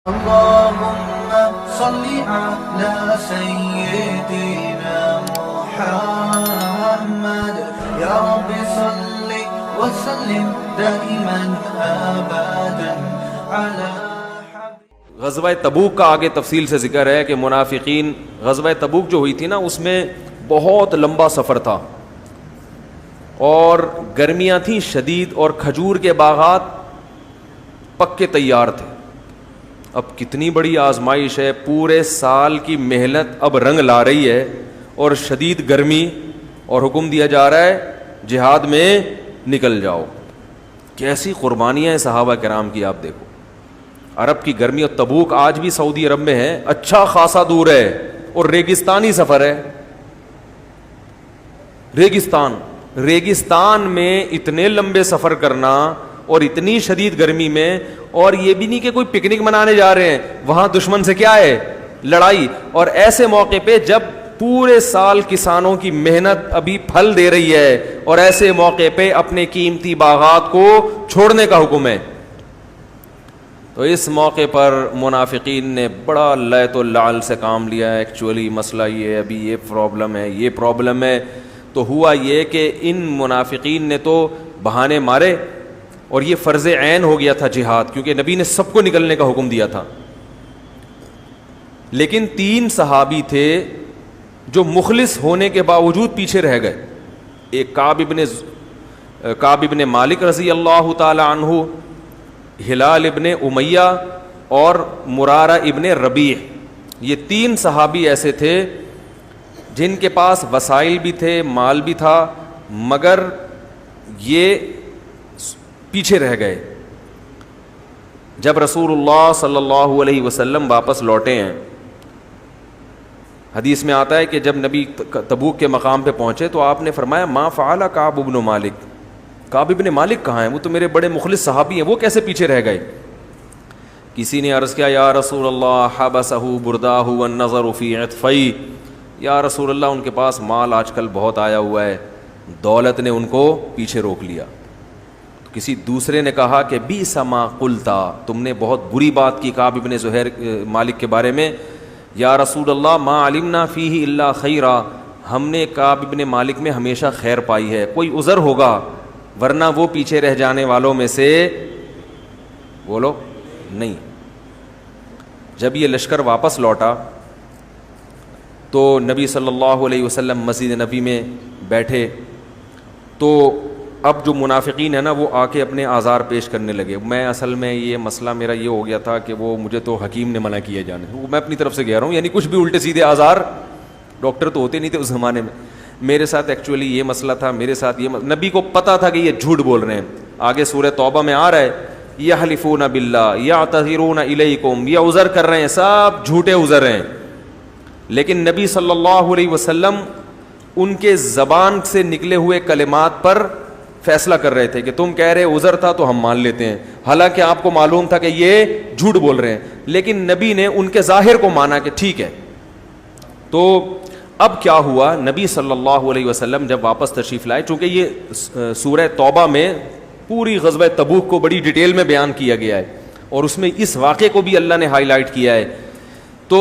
اللهم صل على سيدنا محمد يا رب صل وسلم دائما ابدا على غزوہ تبوک کا آگے تفصیل سے ذکر ہے کہ منافقین غزوہ تبوک جو ہوئی تھی نا، اس میں بہت لمبا سفر تھا اور گرمیاں تھیں شدید اور کھجور کے باغات پکے تیار تھے۔ اب کتنی بڑی آزمائش ہے، پورے سال کی محنت اب رنگ لا رہی ہے اور شدید گرمی، اور حکم دیا جا رہا ہے جہاد میں نکل جاؤ۔ کیسی قربانیاں ہیں صحابہ کرام کی، آپ دیکھو۔ عرب کی گرمی، اور تبوک آج بھی سعودی عرب میں ہے، اچھا خاصا دور ہے اور ریگستانی سفر ہے۔ ریگستان میں اتنے لمبے سفر کرنا اور اتنی شدید گرمی میں، اور یہ بھی نہیں کہ کوئی پکنک منانے جا رہے ہیں، وہاں دشمن سے کیا ہے؟ لڑائی۔ اور ایسے موقع پہ جب پورے سال کسانوں کی محنت ابھی پھل دے رہی ہے، اور ایسے موقع پہ اپنے قیمتی باغات کو چھوڑنے کا حکم ہے، تو اس موقع پر منافقین نے بڑا لیت و لعل سے کام لیا ہے۔ ایکچولی مسئلہ یہ ہے، ابھی یہ پرابلم ہے۔ تو ہوا یہ کہ ان منافقین نے تو بہانے مارے، اور یہ فرض عین ہو گیا تھا جہاد، کیونکہ نبی نے سب کو نکلنے کا حکم دیا تھا۔ لیکن 3 صحابی تھے جو مخلص ہونے کے باوجود پیچھے رہ گئے۔ ایک کعب ابن مالک رضی اللہ تعالی عنہ، ہلال ابن امیہ اور مرارہ ابن ربیع۔ یہ 3 صحابی ایسے تھے جن کے پاس وسائل بھی تھے، مال بھی تھا، مگر یہ پیچھے رہ گئے۔ جب رسول اللہ صلی اللہ علیہ وسلم واپس لوٹے ہیں، حدیث میں آتا ہے کہ جب نبی تبوک کے مقام پہ پہنچے تو آپ نے فرمایا ما فعل کعب ابن مالک، کعب ابن مالک کہاں ہیں؟ وہ تو میرے بڑے مخلص صحابی ہیں، وہ کیسے پیچھے رہ گئے؟ کسی نے عرض کیا یا رسول اللہ حبسہ برداہ والنظر فی عطفی، یا رسول اللہ ان کے پاس مال آج کل بہت آیا ہوا ہے، دولت نے ان کو پیچھے روک لیا۔ کسی دوسرے نے کہا کہ بیس ما قلتا، تم نے بہت بری بات کی کعب ابن زہیر مالک کے بارے میں، یا رسول اللہ ما علمنا فیہ الا خیرا، ہم نے کعب ابن مالک میں ہمیشہ خیر پائی ہے، کوئی عذر ہوگا، ورنہ وہ پیچھے رہ جانے والوں میں سے بولو نہیں۔ جب یہ لشکر واپس لوٹا تو نبی صلی اللہ علیہ وسلم مسجد نبی میں بیٹھے، تو اب جو منافقین ہیں نا وہ آ کے اپنے آزار پیش کرنے لگے۔ میں اصل میں یہ مسئلہ میرا یہ ہو گیا تھا کہ وہ مجھے تو حکیم نے منع کیا جانے، وہ میں اپنی طرف سے کہہ رہا ہوں، یعنی کچھ بھی الٹے سیدھے آزار، ڈاکٹر تو ہوتے نہیں تھے اس زمانے میں، میرے ساتھ ایکچولی یہ مسئلہ تھا، میرے ساتھ یہ نبی کو پتہ تھا کہ یہ جھوٹ بول رہے ہیں۔ آگے سورہ توبہ میں آ رہا ہے یحلفون باللہ یعتذرون الیکم، یہ عذر کر رہے ہیں، سب جھوٹے عذر ہیں، لیکن نبی صلی اللہ علیہ وسلم ان کے زبان سے نکلے ہوئے کلمات پر فیصلہ کر رہے تھے کہ تم کہہ رہے عذر تھا تو ہم مان لیتے ہیں، حالانکہ آپ کو معلوم تھا کہ یہ جھوٹ بول رہے ہیں، لیکن نبی نے ان کے ظاہر کو مانا کہ ٹھیک ہے۔ تو اب کیا ہوا، نبی صلی اللہ علیہ وسلم جب واپس تشریف لائے، چونکہ یہ سورہ توبہ میں پوری غزوہ تبوک کو بڑی ڈیٹیل میں بیان کیا گیا ہے، اور اس میں اس واقعے کو بھی اللہ نے ہائی لائٹ کیا ہے، تو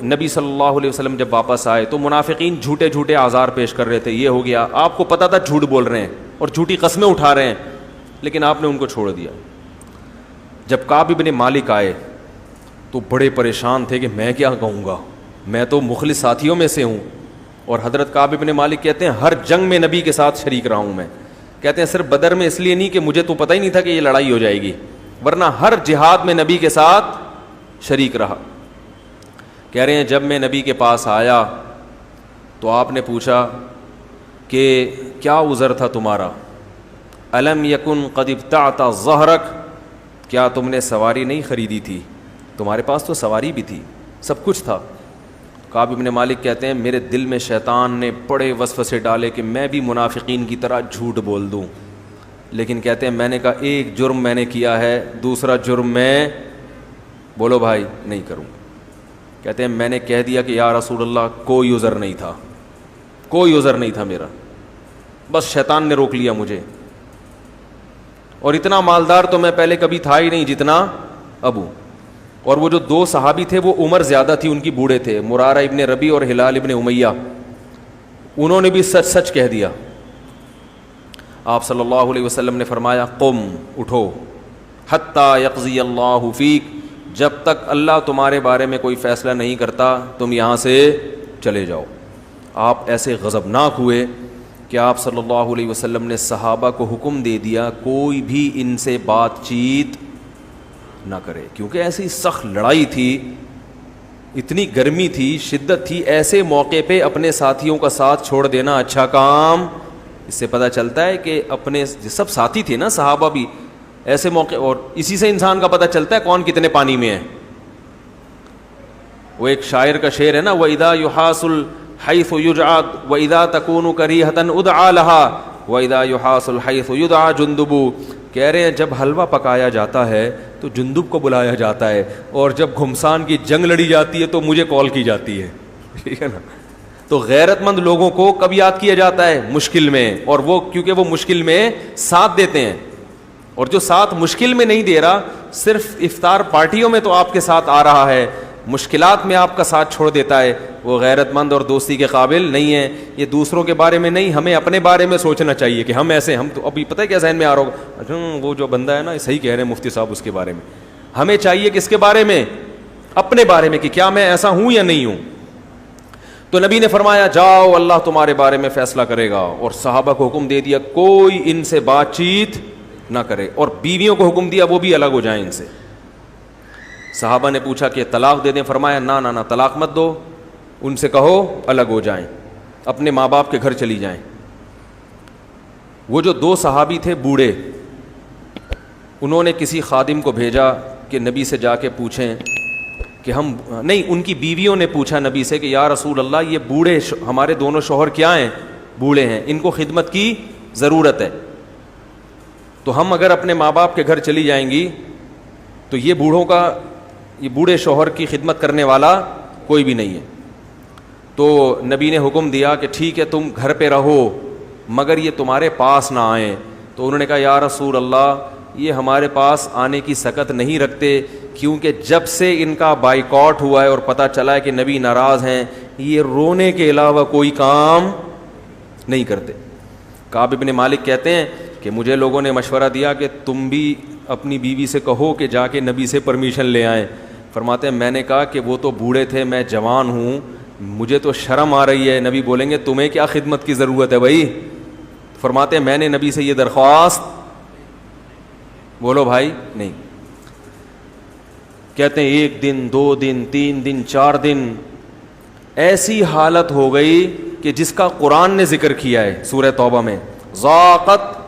نبی صلی اللہ علیہ وسلم جب واپس آئے تو منافقین جھوٹے جھوٹے آزار پیش کر رہے تھے، یہ ہو گیا، آپ کو پتا تھا جھوٹ بول رہے ہیں اور جھوٹی قسمیں اٹھا رہے ہیں، لیکن آپ نے ان کو چھوڑ دیا۔ جب کعب ابن مالک آئے تو بڑے پریشان تھے کہ میں کیا کہوں گا، میں تو مخلص ساتھیوں میں سے ہوں، اور حضرت کعب ابن مالک کہتے ہیں ہر جنگ میں نبی کے ساتھ شریک رہا ہوں میں، کہتے ہیں صرف بدر میں اس لیے نہیں کہ مجھے تو پتہ ہی نہیں تھا کہ یہ لڑائی ہو جائے گی، ورنہ ہر جہاد میں نبی کے ساتھ شریک رہا۔ کہہ رہے ہیں جب میں نبی کے پاس آیا تو آپ نے پوچھا کہ کیا عذر تھا تمہارا، الم یکن قد ابتعت ظہرک، کیا تم نے سواری نہیں خریدی تھی؟ تمہارے پاس تو سواری بھی تھی، سب کچھ تھا۔ کعب ابن مالک کہتے ہیں میرے دل میں شیطان نے بڑے وسوسے ڈالے کہ میں بھی منافقین کی طرح جھوٹ بول دوں، لیکن کہتے ہیں میں نے کہا ایک جرم میں نے کیا ہے، دوسرا جرم میں بولو بھائی نہیں کروں گا۔ کہتے ہیں میں نے کہہ دیا کہ یا رسول اللہ کوئی عذر نہیں تھا، کوئی عذر نہیں تھا میرا، بس شیطان نے روک لیا مجھے، اور اتنا مالدار تو میں پہلے کبھی تھا ہی نہیں جتنا ابو۔ اور وہ جو دو صحابی تھے وہ عمر زیادہ تھی ان کی، بوڑھے تھے، مرارہ ابن ربی اور ہلال ابن امیہ، انہوں نے بھی سچ سچ کہہ دیا. آپ صلی اللہ علیہ وسلم نے فرمایا قم، اٹھو، حتی یقضی اللہ فیک، جب تک اللہ تمہارے بارے میں کوئی فیصلہ نہیں کرتا تم یہاں سے چلے جاؤ. آپ ایسے غضبناک ہوئے کہ آپ صلی اللہ علیہ وسلم نے صحابہ کو حکم دے دیا کوئی بھی ان سے بات چیت نہ کرے، کیونکہ ایسی سخت لڑائی تھی، اتنی گرمی تھی، شدت تھی. ایسے موقع پہ اپنے ساتھیوں کا ساتھ چھوڑ دینا اچھا کام. اس سے پتہ چلتا ہے کہ اپنے سب ساتھی تھے نا صحابہ بھی ایسے موقع، اور اسی سے انسان کا پتہ چلتا ہے کون کتنے پانی میں ہے. وہ ایک شاعر کا شعر ہے نا، وَإِذَا يُحَاسُ الْحَيْثُ يُجْعَدْ وَإِذَا تَكُونُ كَرِيهَةً اُدْعَى لَهَا وَإِذَا يُحَاسُ الْحَيْثُ يُدْعَى جُندُبُ. کہہ رہے ہیں جب حلوہ پکایا جاتا ہے تو جندب کو بلایا جاتا ہے، اور جب گھمسان کی جنگ لڑی جاتی ہے تو مجھے کال کی جاتی ہے. ٹھیک ہے نا. تو غیرت مند لوگوں کو کب یاد کیا جاتا ہے؟ مشکل میں. اور وہ کیونکہ وہ مشکل میں ساتھ دیتے ہیں، اور جو ساتھ مشکل میں نہیں دے رہا، صرف افطار پارٹیوں میں تو آپ کے ساتھ آ رہا ہے، مشکلات میں آپ کا ساتھ چھوڑ دیتا ہے، وہ غیرت مند اور دوستی کے قابل نہیں ہے. یہ دوسروں کے بارے میں نہیں، ہمیں اپنے بارے میں سوچنا چاہیے کہ ہم ایسے، ہم تو ابھی پتہ ہے کیا ذہن میں آ رہا ہوگا، وہ جو بندہ ہے نا صحیح کہہ رہے ہیں مفتی صاحب اس کے بارے میں. ہمیں چاہیے کس کے بارے میں؟ اپنے بارے میں، کہ کیا میں ایسا ہوں یا نہیں ہوں. تو نبی نے فرمایا جاؤ اللہ تمہارے بارے میں فیصلہ کرے گا، اور صحابہ کو حکم دے دیا کوئی ان سے بات چیت نہ کرے، اور بیویوں کو حکم دیا وہ بھی الگ ہو جائیں ان سے. صحابہ نے پوچھا کہ طلاق دے دیں، فرمایا نہ طلاق مت دو، ان سے کہو الگ ہو جائیں، اپنے ماں باپ کے گھر چلی جائیں. وہ جو دو صحابی تھے بوڑھے، انہوں نے کسی خادم کو بھیجا کہ نبی سے جا کے پوچھیں کہ ہم نہیں، ان کی بیویوں نے پوچھا نبی سے کہ یا رسول اللہ یہ بوڑھے ہمارے دونوں شوہر کیا ہیں؟ بوڑھے ہیں، ان کو خدمت کی ضرورت ہے، تو ہم اگر اپنے ماں باپ کے گھر چلی جائیں گی تو یہ بوڑھے شوہر کی خدمت کرنے والا کوئی بھی نہیں ہے. تو نبی نے حکم دیا کہ ٹھیک ہے تم گھر پہ رہو مگر یہ تمہارے پاس نہ آئیں. تو انہوں نے کہا یا رسول اللہ یہ ہمارے پاس آنے کی سکت نہیں رکھتے، کیونکہ جب سے ان کا بائیکاٹ ہوا ہے اور پتہ چلا ہے کہ نبی ناراض ہیں، یہ رونے کے علاوہ کوئی کام نہیں کرتے. کعب بن مالک کہتے ہیں کہ مجھے لوگوں نے مشورہ دیا کہ تم بھی اپنی بیوی سے کہو کہ جا کے نبی سے پرمیشن لے آئیں. فرماتے ہیں میں نے کہا کہ وہ تو بوڑھے تھے، میں جوان ہوں، مجھے تو شرم آ رہی ہے. نبی بولیں گے تمہیں کیا خدمت کی ضرورت ہے بھائی؟ فرماتے ہیں میں نے نبی سے یہ درخواست، بولو بھائی نہیں. کہتے ہیں 1 دن 2 دن 3 دن 4 دن ایسی حالت ہو گئی کہ جس کا قرآن نے ذکر کیا ہے سورہ توبہ میں، ضاقت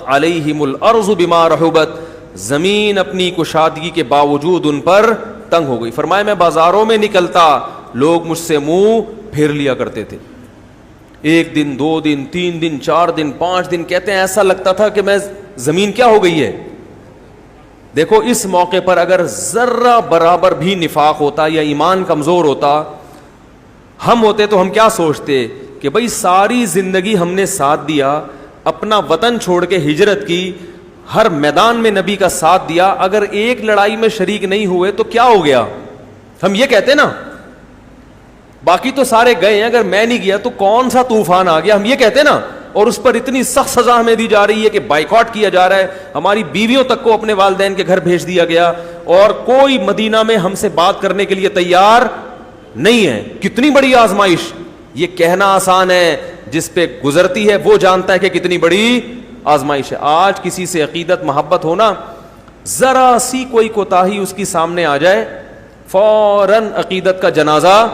علیہم الارض بما رحبت، زمین اپنی کشادگی کے باوجود ان پر تنگ ہو گئی. فرمایا میں بازاروں میں نکلتا لوگ مجھ سے منہ پھیر لیا کرتے تھے. 1 دن 2 دن 3 دن 4 دن 5 دن کہتے ہیں ایسا لگتا تھا کہ میں زمین کیا ہو گئی ہے. دیکھو اس موقع پر اگر ذرہ برابر بھی نفاق ہوتا یا ایمان کمزور ہوتا، ہم ہوتے تو ہم کیا سوچتے کہ بھئی ساری زندگی ہم نے ساتھ دیا، اپنا وطن چھوڑ کے ہجرت کی، ہر میدان میں نبی کا ساتھ دیا، اگر ایک لڑائی میں شریک نہیں ہوئے تو کیا ہو گیا؟ ہم یہ کہتے نا. باقی تو سارے گئے ہیں، اگر میں نہیں گیا تو کون سا طوفان آ گیا، ہم یہ کہتے نا. اور اس پر اتنی سخت سزا ہمیں دی جا رہی ہے کہ بائیکاٹ کیا جا رہا ہے، ہماری بیویوں تک کو اپنے والدین کے گھر بھیج دیا گیا، اور کوئی مدینہ میں ہم سے بات کرنے کے لیے تیار نہیں ہے. کتنی بڑی آزمائش. یہ کہنا آسان ہے، جس پہ گزرتی ہے وہ جانتا ہے کہ کتنی بڑی آزمائش ہے. آج کسی سے عقیدت محبت ہونا، ذرا سی کوئی کوتاہی اس کی سامنے آ جائے فوراً عقیدت کا جنازہ،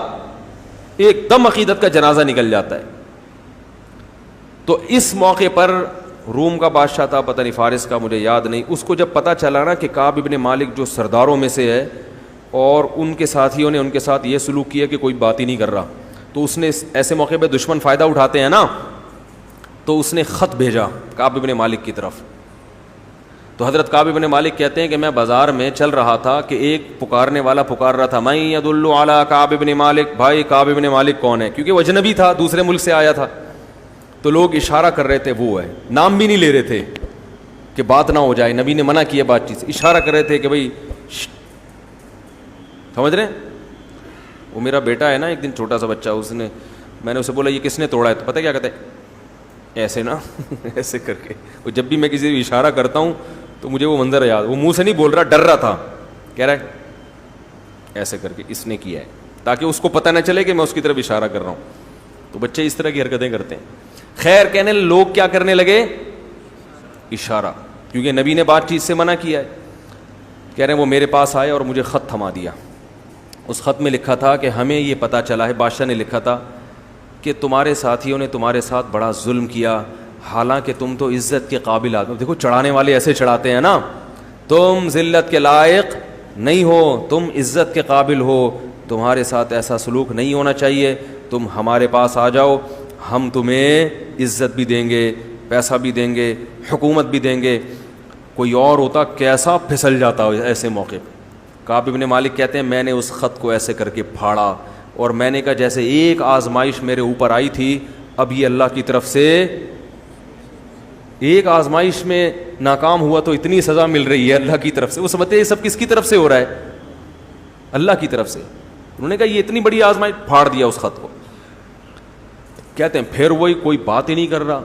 ایک دم عقیدت کا جنازہ نکل جاتا ہے. تو اس موقع پر روم کا بادشاہ تھا، پتہ نہیں فارس کا، مجھے یاد نہیں، اس کو جب پتہ چلا نا کہ کعب ابن مالک جو سرداروں میں سے ہے اور ان کے ساتھیوں نے ان کے ساتھ یہ سلوک کیا کہ کوئی بات ہی نہیں کر رہا، تو اس نے ایسے موقع پہ دشمن فائدہ اٹھاتے ہیں نا، تو اس نے خط بھیجا کعب ابن مالک کی طرف. تو حضرت کعب ابن مالک کہتے ہیں کہ میں بازار میں چل رہا تھا کہ ایک پکارنے والا پکار رہا تھا، من یدل علی کعب ابن مالک. بھائی کعب ابن مالک کون ہے؟ کیونکہ وہ اجنبی تھا، دوسرے ملک سے آیا تھا. تو لوگ اشارہ کر رہے تھے وہ ہے، نام بھی نہیں لے رہے تھے کہ بات نہ ہو جائے، نبی نے منع کیا بات چیت، اشارہ کر رہے تھے کہ بھئی سمجھ رہے ہیں؟ وہ میرا بیٹا ہے نا، ایک دن چھوٹا سا بچہ، میں نے اسے بولا یہ کس نے توڑا ہے، تو پتہ کیا کہتا ہے؟ ایسے نا ایسے کر کے. وہ جب بھی میں کسی کو اشارہ کرتا ہوں تو مجھے وہ منظر یاد، وہ منہ سے نہیں بول رہا، ڈر رہا تھا، کہہ رہا ہے ایسے کر کے اس نے کیا ہے، تاکہ اس کو پتہ نہ چلے کہ میں اس کی طرف اشارہ کر رہا ہوں. تو بچے اس طرح کی حرکتیں کرتے ہیں. خیر کہنے لوگ کیا کرنے لگے؟ اشارہ، کیونکہ نبی نے بات چیز سے منع کیا ہے. کہہ رہے ہیں وہ میرے پاس آئے اور مجھے خط تھما دیا. اس خط میں لکھا تھا کہ ہمیں یہ پتہ چلا ہے، بادشاہ نے لکھا تھا کہ تمہارے ساتھیوں نے تمہارے ساتھ بڑا ظلم کیا، حالانکہ تم تو عزت کے قابل آدمی. دیکھو چڑھانے والے ایسے چڑھاتے ہیں نا، تم ذلت کے لائق نہیں ہو، تم عزت کے قابل ہو، تمہارے ساتھ ایسا سلوک نہیں ہونا چاہیے، تم ہمارے پاس آ جاؤ، ہم تمہیں عزت بھی دیں گے، پیسہ بھی دیں گے، حکومت بھی دیں گے. کوئی اور ہوتا کیسا پھسل جاتا ایسے موقع پہ. کعب بن مالک کہتے ہیں میں نے اس خط کو ایسے کر کے پھاڑا اور میں نے کہا جیسے ایک آزمائش میرے اوپر آئی تھی، اب یہ اللہ کی طرف سے ایک آزمائش میں ناکام ہوا تو اتنی سزا مل رہی ہے اللہ کی طرف سے. وہ سمجھتے ہیں یہ سب کس کی طرف سے ہو رہا ہے؟ اللہ کی طرف سے. انہوں نے کہا یہ اتنی بڑی آزمائش، پھاڑ دیا اس خط کو. کہتے ہیں پھر وہی کوئی بات ہی نہیں کر رہا.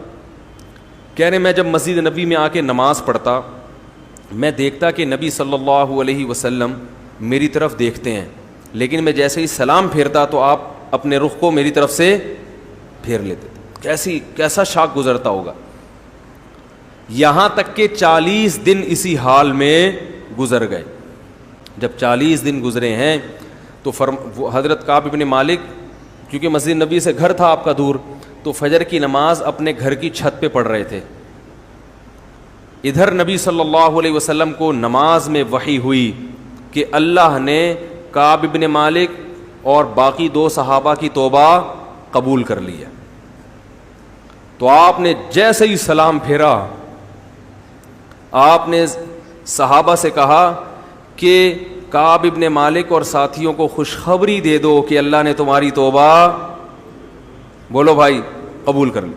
کہہ رہے میں جب مسجد نبی میں آ کے نماز پڑھتا، میں دیکھتا کہ نبی صلی اللہ علیہ وسلم میری طرف دیکھتے ہیں، لیکن میں جیسے ہی سلام پھیرتا تو آپ اپنے رخ کو میری طرف سے پھیر لیتے. کیسا شاک گزرتا ہوگا. یہاں تک کہ 40 دن اسی حال میں گزر گئے. جب 40 دن گزرے ہیں تو حضرت کعب بن مالک، کیونکہ مسجد نبی سے گھر تھا آپ کا دور، تو فجر کی نماز اپنے گھر کی چھت پہ پڑھ رہے تھے. ادھر نبی صلی اللہ علیہ وسلم کو نماز میں وحی ہوئی کہ اللہ نے کعب بن مالک اور باقی 2 صحابہ کی توبہ قبول کر لی ہے. تو آپ نے جیسے ہی سلام پھیرا، آپ نے صحابہ سے کہا کہ کعب بن مالک اور ساتھیوں کو خوشخبری دے دو کہ اللہ نے تمہاری توبہ، بولو بھائی، قبول کر لی.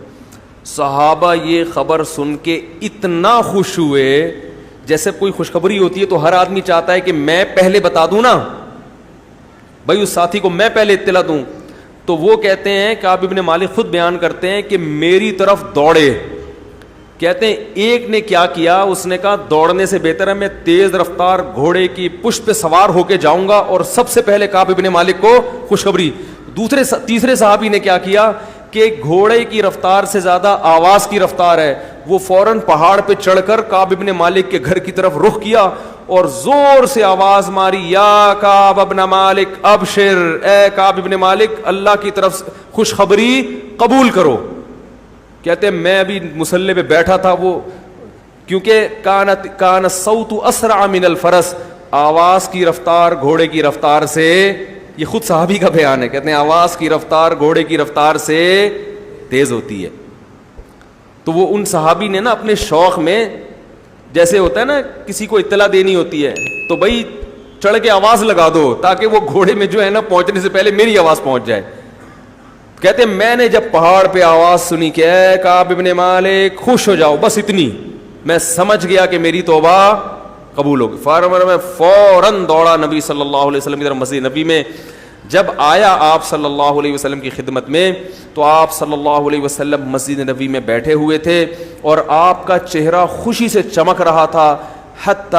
صحابہ یہ خبر سن کے اتنا خوش ہوئے، جیسے کوئی خوشخبری ہوتی ہے تو ہر آدمی چاہتا ہے کہ میں پہلے بتا دوں نا بھائی، اس ساتھی کو میں پہلے اطلاع دوں. تو وہ کہتے ہیں، کعب بن مالک خود بیان کرتے ہیں کہ میری طرف دوڑے. کہتے ہیں ایک نے کیا کیا، اس نے کہا دوڑنے سے بہتر ہے میں تیز رفتار گھوڑے کی پشت پہ سوار ہو کے جاؤں گا اور سب سے پہلے کعب بن مالک کو خوشخبری. تیسرے صحابی نے کیا کیا کہ گھوڑے کی رفتار سے زیادہ آواز کی رفتار ہے، وہ فوراً پہاڑ پہ چڑھ کر کعب بن مالک کے گھر کی طرف رخ کیا اور زور سے آواز ماری، یا کعب بن مالک ابشر، اے کعب بن مالک اللہ کی طرف سے خوشخبری قبول کرو. کہتے ہیں میں ابھی مصلی پہ بیٹھا تھا، وہ کیونکہ کان الصوت اسرع من الفرس، آواز کی رفتار گھوڑے کی رفتار سے، یہ خود صحابی کا بیان ہے، کہتے ہیں آواز کی رفتار گھوڑے کی رفتار سے تیز ہوتی ہے. تو وہ ان صحابی نے نا اپنے شوق میں، جیسے ہوتا ہے نا کسی کو اطلاع دینی ہوتی ہے تو بھائی چڑھ کے آواز لگا دو تاکہ وہ گھوڑے میں جو ہے نا پہنچنے سے پہلے میری آواز پہنچ جائے. کہتے ہیں میں نے جب پہاڑ پہ آواز سنی کہ اے کعب بن مالک خوش ہو جاؤ، بس اتنی، میں سمجھ گیا کہ میری توبہ قبول ہوگی. میں فوراً دوڑا نبی صلی اللہ علیہ وسلم کی طرف مسجد نبی میں. جب آیا آپ صلی اللہ علیہ وسلم کی خدمت میں تو آپ صلی اللہ علیہ وسلم مسجد نبی میں بیٹھے ہوئے تھے اور آپ کا چہرہ خوشی سے چمک رہا تھا. حتی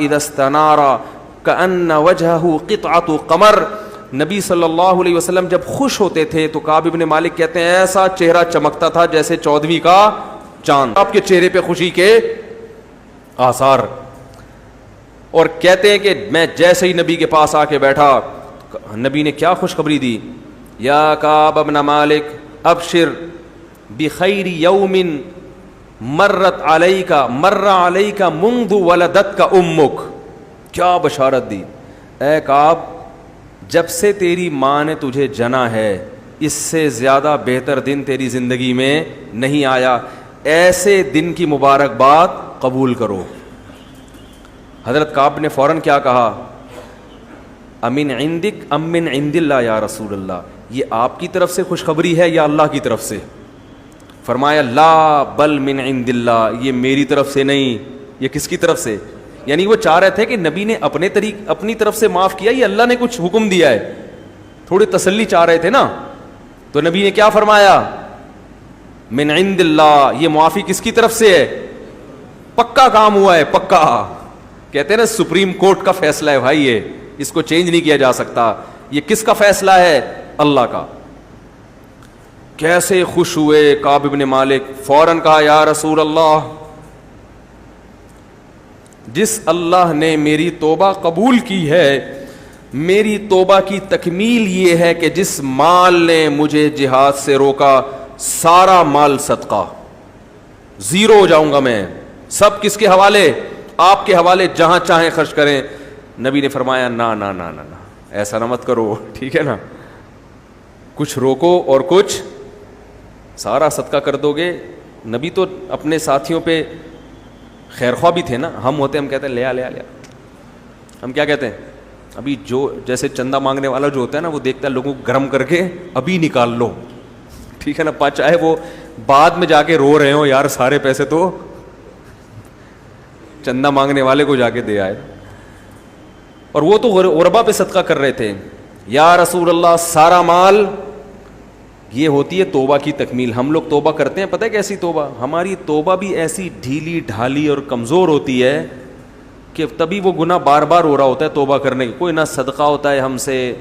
اذا استنار کأن وجہہ قطعۃ قمر، نبی صلی اللہ علیہ وسلم جب خوش ہوتے تھے تو کعب بن مالک کہتے ہیں ایسا چہرہ چمکتا تھا جیسے 14ویں کا چاند، آپ کے چہرے پہ خوشی کے آثار. اور کہتے ہیں کہ میں جیسے ہی نبی کے پاس آ کے بیٹھا، نبی نے کیا خوشخبری دی، یا کعب بن مالک ابشر بخیر یوم مرت علیک مر علیک منذ ولدتک امک. کیا بشارت دی، اے کعب جب سے تیری ماں نے تجھے جنا ہے اس سے زیادہ بہتر دن تیری زندگی میں نہیں آیا، ایسے دن کی مبارکباد قبول کرو. حضرت کعب نے فوراً کیا کہا، امن عندک ام من عند اللہ یا رسول اللہ، یہ آپ کی طرف سے خوشخبری ہے یا اللہ کی طرف سے؟ فرمایا لا بل من عند اللہ، یہ میری طرف سے نہیں، یہ کس کی طرف سے؟ یعنی وہ چاہ رہے تھے کہ نبی نے اپنی طرف سے معاف کیا یا اللہ نے کچھ حکم دیا ہے, تھوڑی تسلی چاہ رہے تھے نا. تو نبی نے کیا فرمایا, من عند اللہ, یہ معافی کس کی طرف سے ہے, پکا کام ہوا ہے, پکا. کہتے ہیں نا سپریم کورٹ کا فیصلہ ہے بھائی, یہ اس کو چینج نہیں کیا جا سکتا. یہ کس کا فیصلہ ہے, اللہ کا. کیسے خوش ہوئے کعب بن مالک, فوراً کہا یا رسول اللہ, جس اللہ نے میری توبہ قبول کی ہے, میری توبہ کی تکمیل یہ ہے کہ جس مال نے مجھے جہاد سے روکا, سارا مال صدقہ, زیرو ہو جاؤں گا میں, سب کس کے حوالے, آپ کے حوالے, جہاں چاہیں خرچ کریں. نبی نے فرمایا نا نا نا نا نا, ایسا نہ مت کرو, ٹھیک ہے نا, کچھ روکو اور کچھ سارا صدقہ کر دو گے. نبی تو اپنے ساتھیوں پہ خیر خواہ بھی تھے نا, ہم ہوتے ہم کہتے ہیں لیا لیا لیا, ہم کیا کہتے ہیں ابھی جو جیسے چندہ مانگنے والا جو ہوتا ہے نا, وہ دیکھتا ہے لوگوں کو گرم کر کے ابھی نکال لو, ٹھیک ہے نا, چاہے وہ بعد میں جا کے رو رہے ہو یار سارے پیسے تو چندہ مانگنے والے کو جا کے دے آئے. اور وہ تو غربا پہ صدقہ کر رہے تھے. یا رسول اللہ سارا مال, یہ ہوتی ہے توبہ کی تکمیل. ہم لوگ توبہ کرتے ہیں, پتہ ہے کیسی توبہ, ہماری توبہ بھی ایسی ڈھیلی ڈھالی اور کمزور ہوتی ہے کہ تبھی وہ گناہ بار بار ہو رہا ہوتا ہے توبہ کرنے کی. کوئی نہ صدقہ ہوتا ہے ہم سے,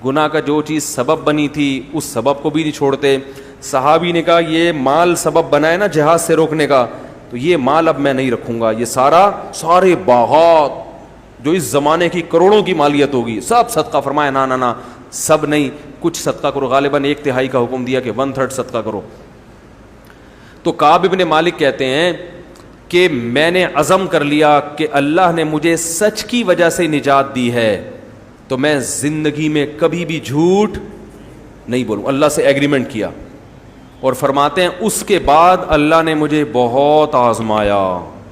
گناہ کا جو چیز سبب بنی تھی اس سبب کو بھی نہیں چھوڑتے. صحابی نے کہا یہ مال سبب بنا ہے نا جہاد سے روکنے کا, تو یہ مال اب میں نہیں رکھوں گا, یہ سارے باغات جو اس زمانے کی کروڑوں کی مالیت ہوگی سب صدقہ. فرمایا نا نا نا, سب نہیں, کچھ صدقہ کرو. غالباً 1/3 کا حکم دیا کہ 1/3 صدقہ کرو. تو کعب بن مالک کہتے ہیں کہ میں نے عزم کر لیا کہ اللہ نے مجھے سچ کی وجہ سے نجات دی ہے, تو میں زندگی میں کبھی بھی جھوٹ نہیں بولوں. اللہ سے ایگریمنٹ کیا. اور فرماتے ہیں اس کے بعد اللہ نے مجھے بہت آزمایا.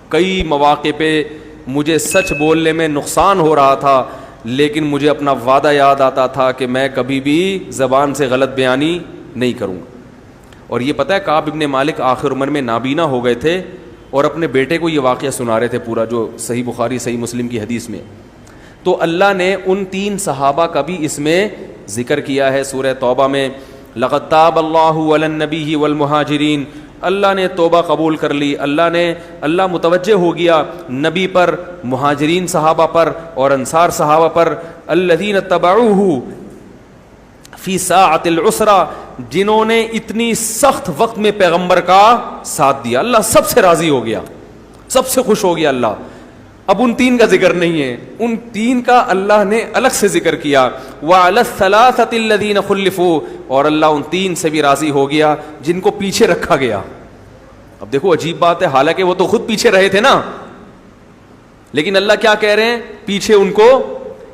کئی مواقع پہ مجھے سچ بولنے میں نقصان ہو رہا تھا, لیکن مجھے اپنا وعدہ یاد آتا تھا کہ میں کبھی بھی زبان سے غلط بیانی نہیں کروں. اور یہ پتہ ہے کعب بن مالک آخر عمر میں نابینا ہو گئے تھے, اور اپنے بیٹے کو یہ واقعہ سنا رہے تھے پورا, جو صحیح بخاری صحیح مسلم کی حدیث میں. تو اللہ نے ان 3 صحابہ کا بھی اس میں ذکر کیا ہے سورہ توبہ میں. لقد تاب اللہ علی النبی والمہاجرین, اللہ نے توبہ قبول کر لی, اللہ متوجہ ہو گیا نبی پر, مہاجرین صحابہ پر اور انصار صحابہ پر. الذین تبعوہ فی ساعۃ العسرہ, جنہوں نے اتنی سخت وقت میں پیغمبر کا ساتھ دیا. اللہ سب سے راضی ہو گیا, سب سے خوش ہو گیا اللہ. اب ان 3 کا ذکر نہیں ہے, ان 3 کا اللہ نے الگ سے ذکر کیا. وعلی الثلاثۃ الذین خلفوا, اور اللہ ان 3 سے بھی راضی ہو گیا جن کو پیچھے رکھا گیا. اب دیکھو عجیب بات ہے, حالانکہ وہ تو خود پیچھے رہے تھے نا, لیکن اللہ کیا کہہ رہے ہیں پیچھے ان کو.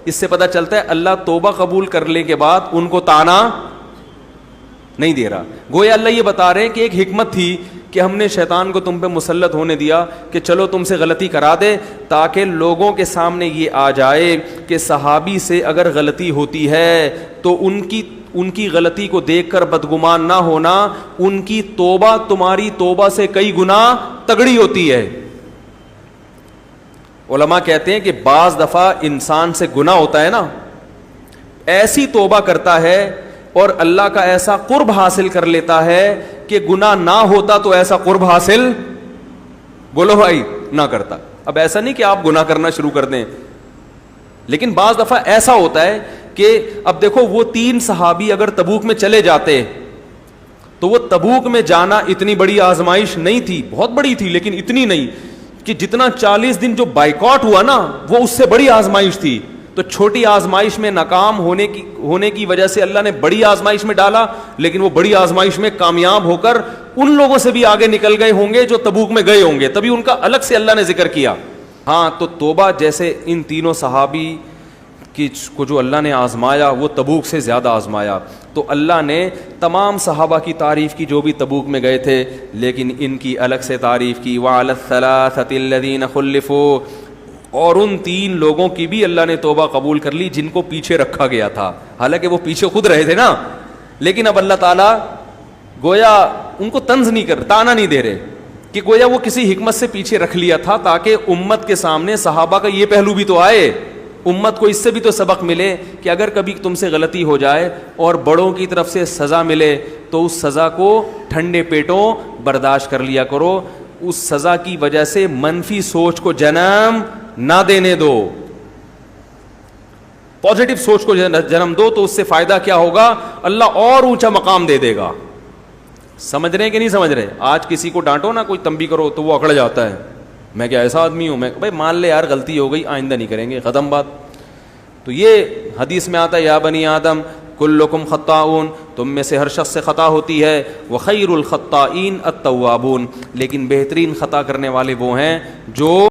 اس سے پتہ چلتا ہے اللہ توبہ قبول کرنے کے بعد ان کو تانا نہیں دے رہا. گویا اللہ یہ بتا رہے ہیں کہ ایک حکمت تھی کہ ہم نے شیطان کو تم پہ مسلط ہونے دیا کہ چلو تم سے غلطی کرا دے, تاکہ لوگوں کے سامنے یہ آ جائے کہ صحابی سے اگر غلطی ہوتی ہے تو ان کی غلطی کو دیکھ کر بدگمان نہ ہونا, ان کی توبہ تمہاری توبہ سے کئی گنا تگڑی ہوتی ہے. علماء کہتے ہیں کہ بعض دفعہ انسان سے گناہ ہوتا ہے نا, ایسی توبہ کرتا ہے اور اللہ کا ایسا قرب حاصل کر لیتا ہے کہ گناہ نہ ہوتا تو ایسا قرب حاصل, بولو بھائی, نہ کرتا. اب ایسا نہیں کہ آپ گناہ کرنا شروع کر دیں, لیکن بعض دفعہ ایسا ہوتا ہے کہ اب دیکھو وہ 3 صحابی اگر تبوک میں چلے جاتے تو وہ تبوک میں جانا اتنی بڑی آزمائش نہیں تھی, بہت بڑی تھی لیکن اتنی نہیں کہ جتنا 40 دن جو بائیکاٹ ہوا نا وہ اس سے بڑی آزمائش تھی. تو چھوٹی آزمائش میں ناکام ہونے کی وجہ سے اللہ نے بڑی آزمائش میں ڈالا, لیکن وہ بڑی آزمائش میں کامیاب ہو کر ان لوگوں سے بھی آگے نکل گئے ہوں گے جو تبوک میں گئے ہوں گے, تبھی ان کا الگ سے اللہ نے ذکر کیا. ہاں تو توبہ جیسے ان 3 صحابی کو جو اللہ نے آزمایا وہ تبوک سے زیادہ آزمایا, تو اللہ نے تمام صحابہ کی تعریف کی جو بھی تبوک میں گئے تھے, لیکن ان کی الگ سے تعریف کی. وعلی الثلاثۃ الذین خلفوا, اور ان 3 لوگوں کی بھی اللہ نے توبہ قبول کر لی جن کو پیچھے رکھا گیا تھا, حالانکہ وہ پیچھے خود رہے تھے نا, لیکن اب اللہ تعالیٰ گویا ان کو طنز نہیں کر, تانا نہیں دے رہے, کہ گویا وہ کسی حکمت سے پیچھے رکھ لیا تھا تاکہ امت کے سامنے صحابہ کا یہ پہلو بھی تو آئے, امت کو اس سے بھی تو سبق ملے کہ اگر کبھی تم سے غلطی ہو جائے اور بڑوں کی طرف سے سزا ملے تو اس سزا کو ٹھنڈے پیٹوں برداشت کر لیا کرو, اس سزا کی وجہ سے منفی سوچ کو جنم نہ دینے دو, پازیٹو سوچ کو جنم دو, تو اس سے فائدہ کیا ہوگا, اللہ اور اونچا مقام دے دے گا. سمجھ رہے ہیں کہ نہیں سمجھ رہے؟ آج کسی کو ڈانٹو نا, کوئی تنبیہ کرو تو وہ اکڑ جاتا ہے, میں کیا ایسا آدمی ہوں, میں بھائی مان لے یار غلطی ہو گئی, آئندہ نہیں کریں گے, ختم بات. تو یہ حدیث میں آتا ہے یا بنی آدم کلکم خطاؤن, تم میں سے ہر شخص سے خطا ہوتی ہے, وخیر الخطائین التوابون, لیکن بہترین خطا کرنے والے وہ ہیں جو